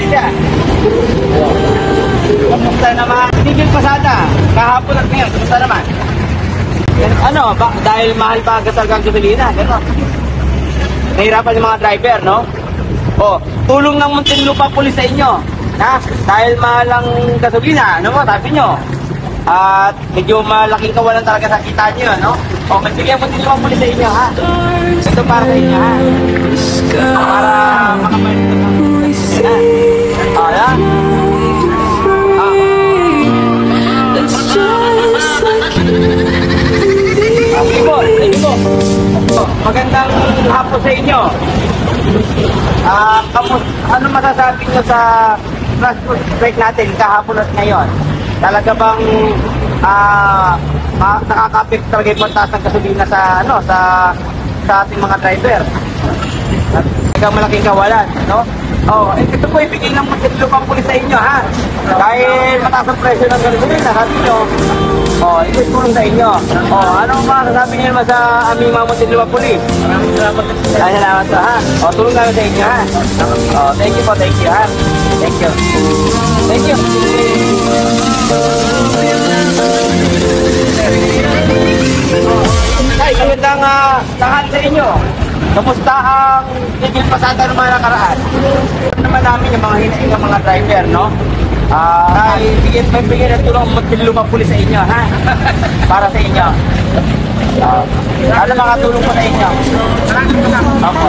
Gasolina. Kamusta naman? Tigil pasada. Kahapon at ngayon. Kamusta naman? Ano, dahil mahal pa talaga ang gasolina. Gano'n. Nahirapan yung mga driver, no? O, tulong ng Muntinlupa Police sa inyo. Ha? Dahil mahal ang gasolina. Ano mo, sabi nyo? At medyo malaking kawalan talaga sa kita nyo, no? O, magbigyan Muntinlupa Police sa inyo, ha? Ito para sa inyo, ha? Para makabalik ito ng gasolina. O, ha? Magandang hapon sa inyo. Ano masasabi nyo sa transport strike natin kahapon at ngayon? Talaga bang nakaka-affect talaga yung pagtaas ng gasolina sa ating mga driver? Talagang malaking kawalan, no? Oh, ito po ibigay ng Muntinlupa Police sa inyo, ha? Dahil mataas ang presyo ng gasolina, sabi nyo, oh, ito tulong sa inyo. Oh, ano masasabi niyo naman sa aming mga Muntinlupa Police? Salamat. Salamat po, ha? Oh, tulong namin sa inyo, ha? Oh, thank you po, thank you, ha? Thank you. Thank you. Ay, magandang lahat sa inyo. Kamusta ang tigil pasada ng mga nakaraan? Ano naman namin yung mga hinaing ng mga driver, no? Ay, bigyan ng tulong Muntinlupa Police sa inyo, ha? Para sa inyo. Ano mga tulong ko sa inyo? Ako.